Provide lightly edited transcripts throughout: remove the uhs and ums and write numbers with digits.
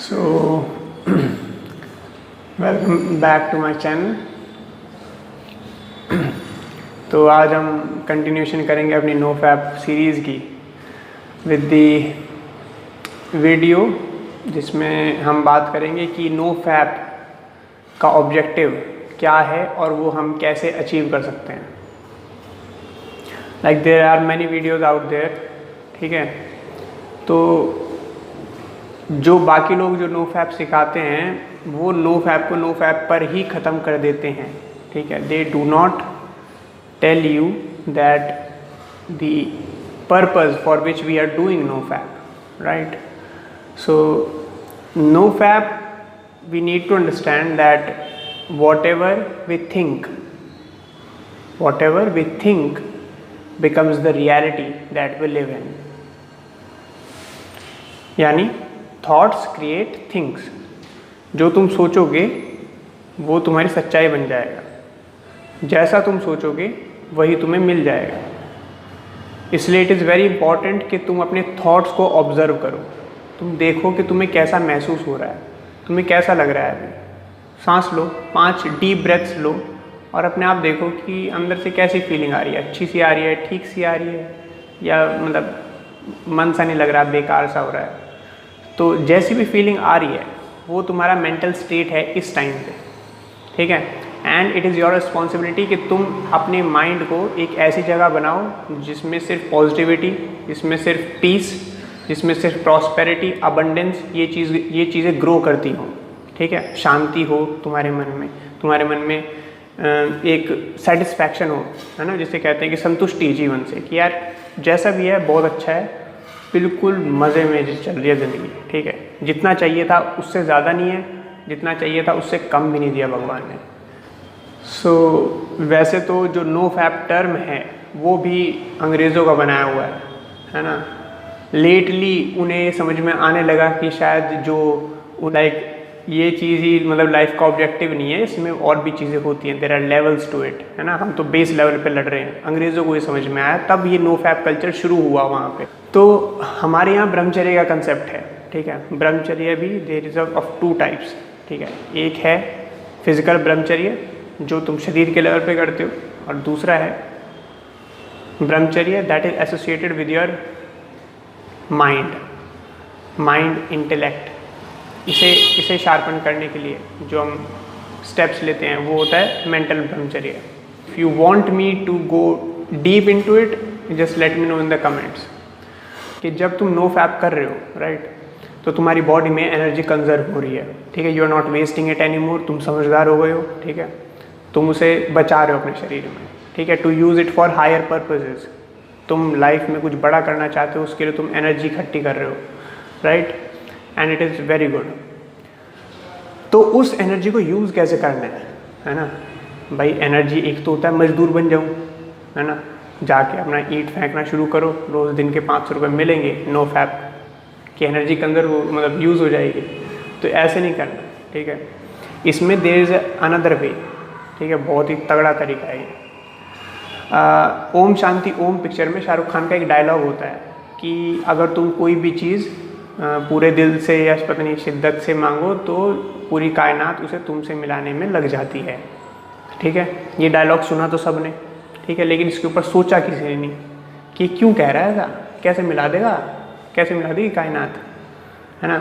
So welcome back to my channel। तो आज हम कंटिन्यूशन करेंगे अपनी नो फैप सीरीज़ की विद दी वीडियो, जिसमें हम बात करेंगे कि नो फैप का ऑब्जेक्टिव क्या है और वो हम कैसे अचीव कर सकते हैं। Like there are many videos out there, ठीक है। तो जो बाकी लोग जो नो फैप सिखाते हैं वो नो फैप को नो फैप पर ही ख़त्म कर देते हैं, ठीक है। They do not tell you that the purpose for which we are doing no fap, right. So no fap we need to understand that whatever we think becomes the reality that we live in। यानी thoughts create things. जो तुम सोचोगे वो तुम्हारी सच्चाई बन जाएगा, जैसा तुम सोचोगे वही तुम्हें मिल जाएगा। इसलिए इट इज़ वेरी इंपॉर्टेंट कि तुम अपने थॉट्स को ऑब्जर्व करो। तुम देखो कि तुम्हें कैसा महसूस हो रहा है, तुम्हें कैसा लग रहा है। अभी सांस लो, 5 डीप ब्रेथ्स लो और अपने आप देखो कि अंदर से कैसी फीलिंग आ रही है। अच्छी सी आ रही है, ठीक सी आ रही है, या मतलब मन सा नहीं लग रहा, बेकार सा हो रहा है। तो जैसी भी फीलिंग आ रही है वो तुम्हारा मेंटल स्टेट है इस टाइम पे, ठीक है। And it is your responsibility कि तुम अपने माइंड को एक ऐसी जगह बनाओ जिसमें सिर्फ पॉजिटिविटी, जिसमें सिर्फ पीस, जिसमें सिर्फ प्रॉस्पेरिटी, अबंडेंस, ये चीज़ें ग्रो करती हों, ठीक है। शांति हो तुम्हारे मन में एक सेटिस्फैक्शन हो, है ना, जिसे कहते हैं कि संतुष्टि जीवन से, कि यार जैसा भी है बहुत अच्छा है, बिल्कुल मज़े में चल रही है ज़िंदगी, ठीक है। जितना चाहिए था उससे ज़्यादा नहीं है, जितना चाहिए था उससे कम भी नहीं दिया भगवान ने। सो वैसे तो जो नो फैप टर्म है वो भी अंग्रेज़ों का बनाया हुआ है ना। लेटली उन्हें समझ में आने लगा कि शायद जो लाइक ये चीज़ ही मतलब लाइफ का ऑब्जेक्टिव नहीं है, इसमें और भी चीज़ें होती हैं। There are levels to it, है ना। हम तो बेस लेवल पे लड़ रहे हैं। अंग्रेज़ों को ये समझ में आया, तब ये नो फैप कल्चर शुरू हुआ वहाँ पे। तो हमारे यहाँ ब्रह्मचर्य का कंसेप्ट है, ठीक है। ब्रह्मचर्य भी देयर इज़ ऑफ 2 टाइप्स, ठीक है। एक है फिजिकल ब्रह्मचर्य जो तुम शरीर के लेवल पे करते हो, और दूसरा है ब्रह्मचर्य that is associated with your mind intellect. इसे शार्पन करने के लिए जो हम स्टेप्स लेते हैं वो होता है मेंटल ब्रह्मचर्य। If you want me to go deep into it, just let me know in the comments कि जब तुम नो फैप कर रहे हो, राइट, तो तुम्हारी बॉडी में एनर्जी कंजर्व हो रही है, ठीक है। You are not wasting it any more. तुम समझदार हो गए हो, ठीक है। तुम उसे बचा रहे हो अपने शरीर में, ठीक है, to use it for higher purposes. तुम लाइफ में कुछ बड़ा करना चाहते हो, उसके लिए तुम एनर्जी इकट्ठी कर रहे हो, right, and it is very good. तो उस एनर्जी को यूज़ कैसे करना है ना भाई। एनर्जी एक तो होता है मजदूर बन जाऊँ, है ना, जाके अपना ईंट फेंकना शुरू करो, रोज़ दिन के 500 रुपये मिलेंगे, नो फैप की एनर्जी कंजर्व मतलब यूज़ हो जाएगी। तो ऐसे नहीं करना, ठीक है। इसमें देयर इज़ अनदर वे, ठीक है। बहुत ही तगड़ा तरीका है ये। ओम शांति ओम पिक्चर में शाहरुख खान का एक डायलॉग होता है कि अगर तुम कोई भी चीज़ पूरे दिल से या पता नहीं शिद्दत से मांगो तो पूरी कायनात उसे तुमसे मिलाने में लग जाती है, ठीक है। ये डायलॉग सुना तो सब ने, ठीक है, लेकिन इसके ऊपर सोचा किसी ने नहीं कि क्यों कह रहा है ऐसा, कैसे मिला देगा, कैसे मिला देगी कायनात, है ना।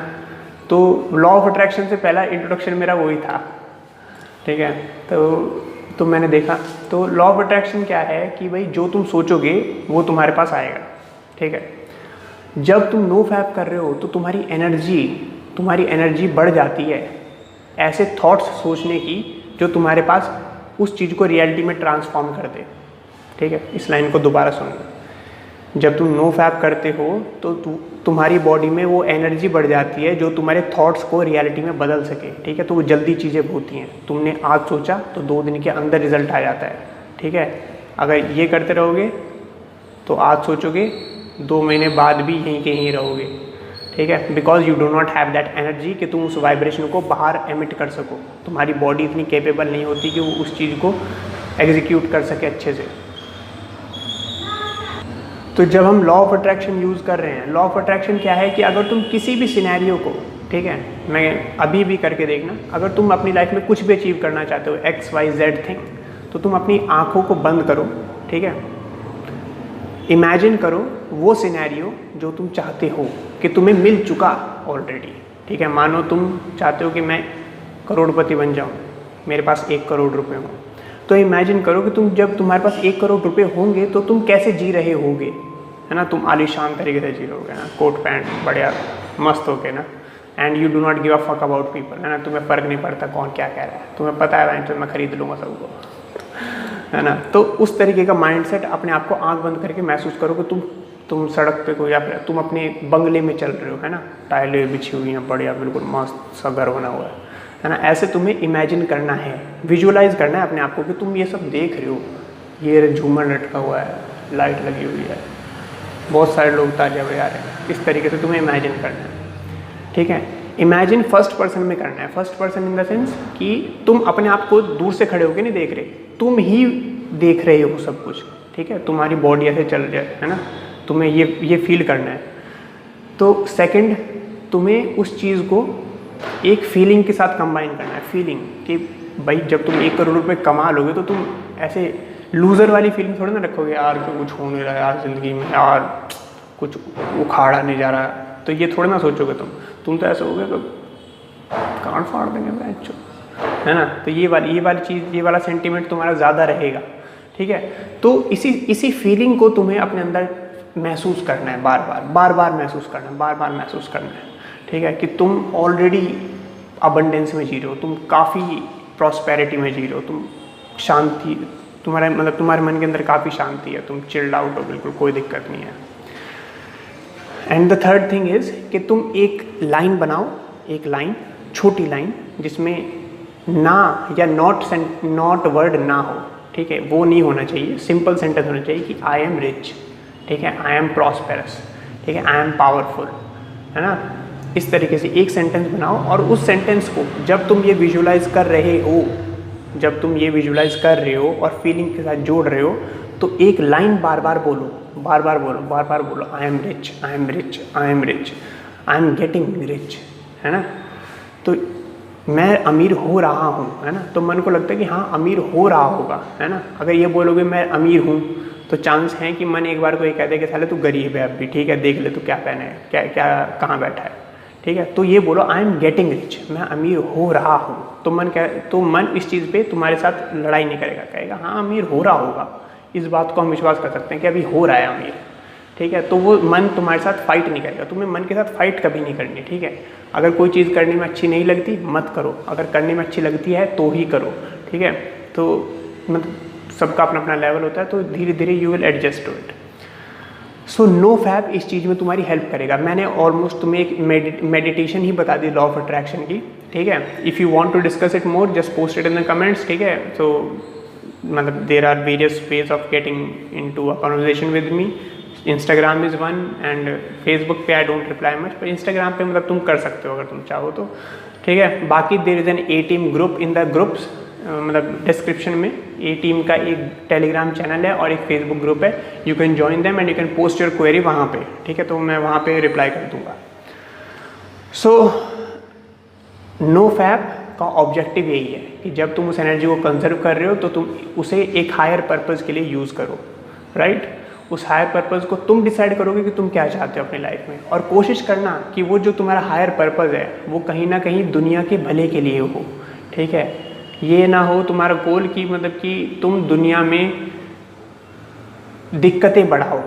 तो लॉ ऑफ अट्रैक्शन से पहला इंट्रोडक्शन मेरा वही था, ठीक है। तो मैंने देखा तो लॉ ऑफ अट्रैक्शन क्या है कि भाई जो तुम सोचोगे वो तुम्हारे पास आएगा, ठीक है। जब तुम नो फैप कर रहे हो तो तुम्हारी एनर्जी बढ़ जाती है ऐसे थॉट्स सोचने की जो तुम्हारे पास उस चीज़ को रियलिटी में ट्रांसफॉर्म कर दे, ठीक है। इस लाइन को दोबारा सुनना। जब तुम नो फैप करते हो तो तुम्हारी बॉडी में वो एनर्जी बढ़ जाती है जो तुम्हारे थॉट्स को रियलिटी में बदल सके, ठीक है। तो वो जल्दी चीज़ें होती हैं। तुमने आज सोचा तो 2 दिन के अंदर रिजल्ट आ जाता है, ठीक है। अगर ये करते रहोगे तो आज सोचोगे 2 महीने बाद भी यहीं के यहीं रहोगे, ठीक है। Because you do not have that energy कि तुम उस वाइब्रेशन को बाहर एमिट कर सको। तुम्हारी बॉडी इतनी कैपेबल नहीं होती कि वो उस चीज़ को एग्जीक्यूट कर सके अच्छे से। तो जब हम लॉ ऑफ अट्रैक्शन यूज़ कर रहे हैं, लॉ ऑफ अट्रैक्शन क्या है कि अगर तुम किसी भी सिनेरियो को, ठीक है, मैं अभी भी करके देखना, अगर तुम अपनी लाइफ में कुछ भी अचीव करना चाहते हो XYZ थिंग, तो तुम अपनी आँखों को बंद करो, ठीक है, इमेजिन करो वो सिनेरियो जो तुम चाहते हो कि तुम्हें मिल चुका ऑलरेडी, ठीक है। मानो तुम चाहते हो कि मैं करोड़पति बन जाऊँ, मेरे पास 1 करोड़ रुपए हो, तो इमेजिन करो कि तुम जब तुम्हारे पास 1 करोड़ रुपए होंगे तो तुम कैसे जी रहे होगे, है ना। तुम आलीशान तरीके से जी रहोगे ना, कोट पैंट बढ़िया मस्त होके ना, and you do not give a fuck about people, है ना। तुम्हें फ़र्क नहीं पड़ता कौन क्या कह रहा है, तुम्हें पता है भाई तो मैं खरीद लूँगा सबको, है ना। तो उस तरीके का माइंडसेट अपने आप को आंख बंद करके महसूस करो कि तुम सड़क पे को या फिर तुम अपने बंगले में चल रहे हो, है ना, टाइलें बिछी हुई हैं बढ़िया, बिल्कुल मस्त सा घर बना हुआ है ना। ऐसे तुम्हें इमेजिन करना है, विजुअलाइज करना है अपने आप को कि तुम ये सब देख रहे हो, ये झूमर लटका हुआ है, लाइट लगी हुई है, बहुत सारे लोग ताजा बजा रहे हैं, इस तरीके से तुम्हें इमेजिन करना है, ठीक है। इमेजिन फर्स्ट पर्सन में करना है, first person in the sense कि तुम अपने आप को दूर से खड़े होकर नहीं देख रहे, तुम ही देख रहे हो सब कुछ, ठीक है। तुम्हारी बॉडी ऐसे चल रही है ना, तुम्हें ये फील करना है। तो सेकंड, तुम्हें उस चीज़ को एक फीलिंग के साथ कंबाइन करना है, फीलिंग कि भाई जब तुम 1 करोड़ रुपए कमा लोगे तो तुम ऐसे लूज़र वाली फीलिंग थोड़ी ना रखोगे, यार क्यों कुछ हो नहीं रहा यार ज़िंदगी में, यार कुछ उखाड़ा नहीं जा रहा, तो ये थोड़ा ना सोचोगे तुम तो ऐसे होगे तो कान फाड़ देंगे बच्चों, है ना। तो ये वाली चीज़, ये वाला सेंटीमेंट तुम्हारा ज़्यादा रहेगा, ठीक है। तो इसी फीलिंग को तुम्हें अपने अंदर महसूस करना है, बार बार महसूस करना है, बार बार महसूस करना है, ठीक है, कि तुम ऑलरेडी अबंडेंस में जी रहे हो, तुम काफ़ी प्रॉस्पेरिटी में जी रहे हो, तुम शांति, तुम्हारे मन के अंदर काफ़ी शांति है, तुम चिल्ड आउट हो, बिल्कुल कोई दिक्कत नहीं है। And the third thing is कि तुम एक लाइन बनाओ, एक लाइन, छोटी लाइन, जिसमें ना या नॉट वर्ड ना हो, ठीक है, वो नहीं होना चाहिए, सिंपल सेंटेंस होना चाहिए कि आई एम रिच, ठीक है, आई एम प्रॉस्पेरस, ठीक है, आई एम पावरफुल, है ना। इस तरीके से एक सेंटेंस बनाओ और उस सेंटेंस को जब तुम ये विजुलाइज कर रहे हो, और फीलिंग के साथ जोड़ रहे हो, तो एक लाइन बार बार बोलो, I am rich, I am rich, I am rich, I am getting rich, है ना। तो मैं अमीर हो रहा हूँ, है ना, तो मन को लगता है कि हाँ अमीर हो रहा होगा, है ना। अगर ये बोलोगे मैं अमीर हूँ, तो चांस है कि मन एक बार को ये कह दे कि साले तू गरीब है अब भी, ठीक है, देख ले तू क्या पहने है, क्या कहाँ बैठा है, ठीक है। तो ये बोलो आई एम गेटिंग रिच, मैं अमीर हो रहा हूँ, तो मन इस चीज़ पे तुम्हारे साथ लड़ाई नहीं करेगा, कहेगा हाँ अमीर हो रहा होगा, इस बात को हम विश्वास कर सकते हैं कि अभी हो रहा है अमीर, ठीक है। तो वो मन तुम्हारे साथ फाइट नहीं करेगा, तुम्हें मन के साथ फाइट कभी नहीं करनी, ठीक है। अगर कोई चीज़ करने में अच्छी नहीं लगती मत करो, अगर करने में अच्छी लगती है तो ही करो, ठीक है। तो मतलब सबका अपना अपना लेवल होता है, तो धीरे धीरे you will adjust to it. So no fap इस चीज़ में तुम्हारी हेल्प करेगा। मैंने ऑलमोस्ट तुम्हें एक मेडिटेशन ही बता दी लॉ ऑफ अट्रैक्शन की, ठीक है। If you want to discuss it more just post it in the comments, ठीक है। तो मतलब there are various ways of getting into a conversation with me. Instagram is one and Facebook पे I don't reply much, पर Instagram पे मतलब तुम कर सकते हो अगर तुम चाहो तो, ठीक है। बाकी there is an A team group, in the groups मतलब डिस्क्रिप्शन में ए टीम का एक टेलीग्राम चैनल है और एक फेसबुक ग्रुप है, you can join them and you can post your query वहाँ पे, ठीक है। तो मैं वहाँ पे रिप्लाई कर दूँगा। सो नो फैब का ऑब्जेक्टिव यही है कि जब तुम उस एनर्जी को कंजर्व कर रहे हो तो तुम उसे एक हायर पर्पज़ के लिए यूज़ करो, राइट। उस हायर पर्पज़ को तुम डिसाइड करोगे कि तुम क्या चाहते हो अपनी लाइफ में, और कोशिश करना कि वो जो तुम्हारा हायर पर्पज़ है वो कहीं ना कहीं दुनिया के भले के लिए हो, ठीक है। ये ना हो तुम्हारा गोल कि मतलब कि तुम दुनिया में दिक्कतें बढ़ाओ,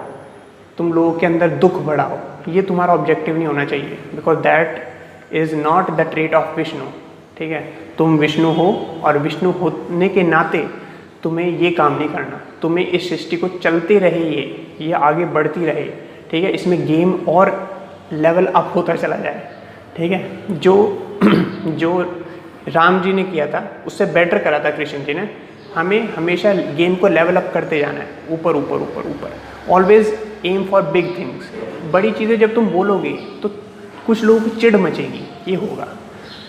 तुम लोगों के अंदर दुख बढ़ाओ, ये तुम्हारा ऑब्जेक्टिव नहीं होना चाहिए, because that is not the trait of Vishnu, ठीक है। तुम विष्णु हो और विष्णु होने के नाते तुम्हें ये काम नहीं करना, तुम्हें इस सृष्टि को चलते रहे, ये आगे बढ़ती रहे, ठीक है। इसमें गेम और लेवल अप होता चला जाए, ठीक है। जो राम जी ने किया था उससे बेटर करा था कृष्ण जी ने। हमें हमेशा गेम को लेवल अप करते जाना है, ऊपर ऊपर ऊपर ऊपर, always aim for big things. बड़ी चीज़ें जब तुम बोलोगे तो कुछ लोगों को चिढ़ मचेगी, ये होगा,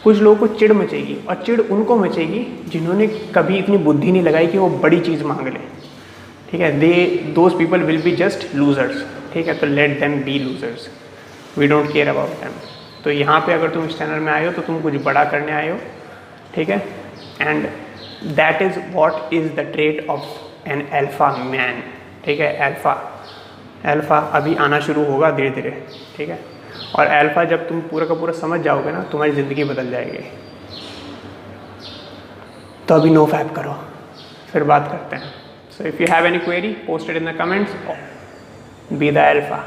कुछ लोगों को चिढ़ मचेगी, और चिढ़ उनको मचेगी जिन्होंने कभी इतनी बुद्धि नहीं लगाई कि वो बड़ी चीज़ मांग लें, ठीक है। Those people will be just losers, ठीक है। तो let them be losers, we don't care about them. तो यहाँ पे अगर तुम इस चैनल में आए हो तो तुम कुछ बड़ा करने आए हो, ठीक है। And that is what is the trait of an alpha man, ठीक है। अल्फा अभी आना शुरू होगा धीरे धीरे, ठीक है। और अल्फा जब तुम पूरा का पूरा समझ जाओगे ना, तुम्हारी ज़िंदगी बदल जाएगी। तो अभी नो फैप करो, फिर बात करते हैं। So if you have any query post it in the comments, be the alpha.